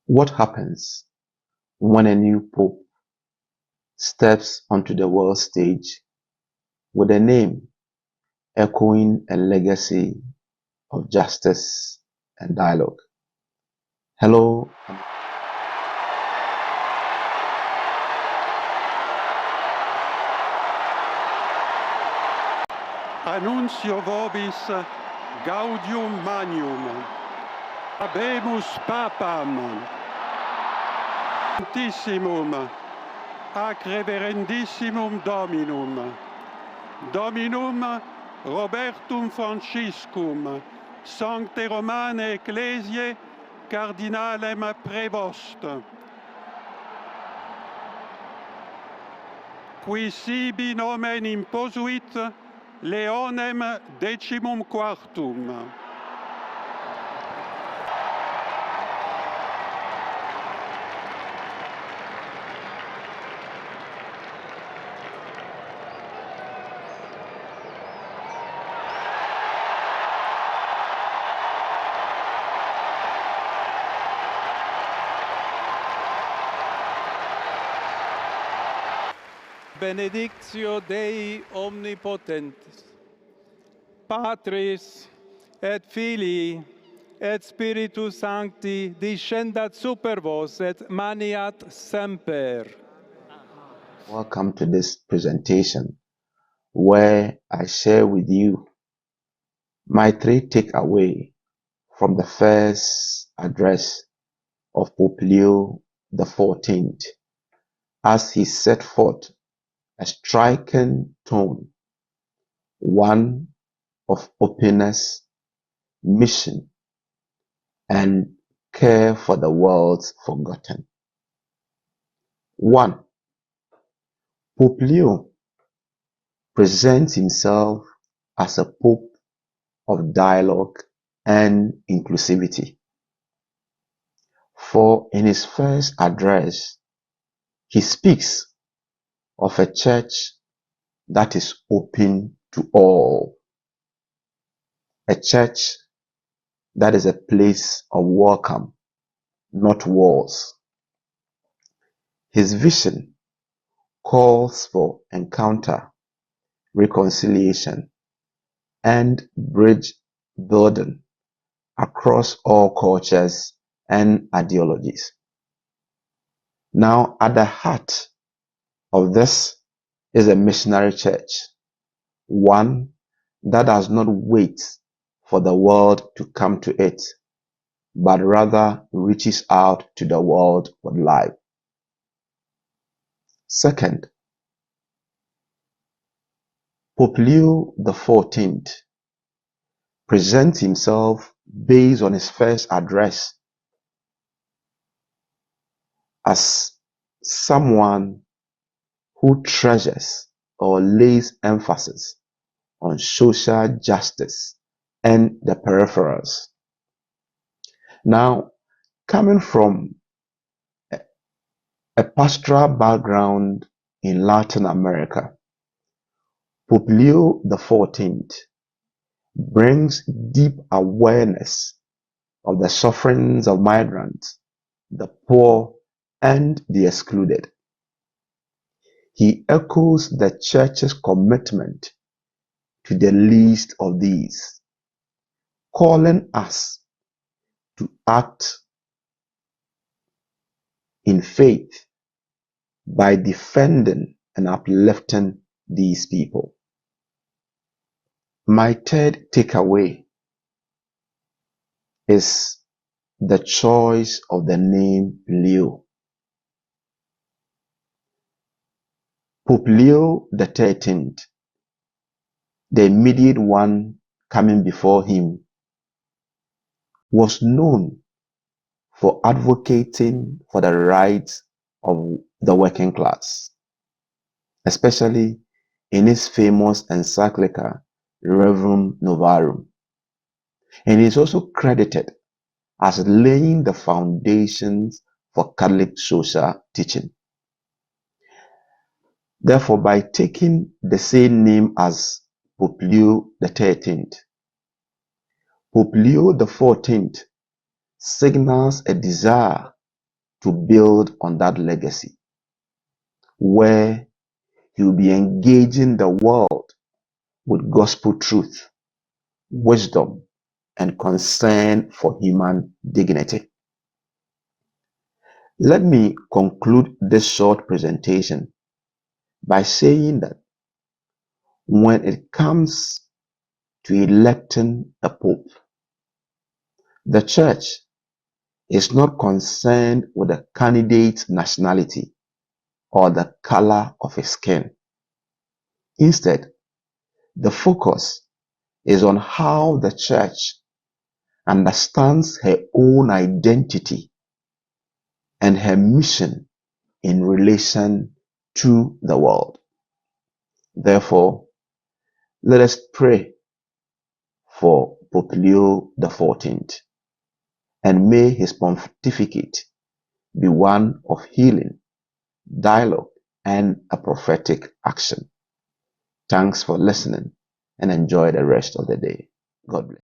What happens when a new pope steps onto the world stage with a name echoing a legacy of justice and dialogue? Hello. Annuncio vobis gaudium magnum. Habemus papam. Sanctissimum ac reverendissimum Dominum. Dominum Robertum Franciscum, Sancte Romane Ecclesiae, Cardinalem Prevost. Qui sibi nomen imposuit Leonem XIV. Benedictio Dei omnipotentis, Patris et Filii et Spiritus Sancti descendat super vos et maniat semper. Welcome to this presentation where I share with you my three takeaways from the first address of Pope Leo XIV as he set forth a striking tone, one of openness, mission, and care for the world's forgotten. 1. Pope Leo presents himself as a pope of dialogue and inclusivity. For in his first address, he speaks of a church that is open to all, a church that is a place of welcome, not walls. His vision calls for encounter, reconciliation, and bridge building across all cultures and ideologies. Now, at the heart of this is a missionary church, one that does not wait for the world to come to it, but rather reaches out to the world with life. Second, Pope Leo XIV presents himself based on his first address as someone who treasures or lays emphasis on social justice and the peripherals. Now, coming from a pastoral background in Latin America, Pope Leo XIV brings deep awareness of the sufferings of migrants, the poor, and the excluded. He echoes the church's commitment to the least of these, calling us to act in faith by defending and uplifting these people. My third takeaway is the choice of the name Leo. Pope Leo XIII, the immediate one coming before him, was known for advocating for the rights of the working class, especially in his famous encyclical Rerum Novarum. And he is also credited as laying the foundations for Catholic social teaching. Therefore, by taking the same name as Pope Leo XIII, Pope Leo XIV signals a desire to build on that legacy, where he will be engaging the world with gospel truth, wisdom, and concern for human dignity. Let me conclude this short presentation by saying that when it comes to electing a pope, the church is not concerned with the candidate's nationality or the color of his skin. Instead, the focus is on how the church understands her own identity and her mission in relation to the world. Therefore, let us pray for Pope Leo XIV, and may his pontificate be one of healing, dialogue, and a prophetic action. Thanks for listening, and enjoy the rest of the day. God bless.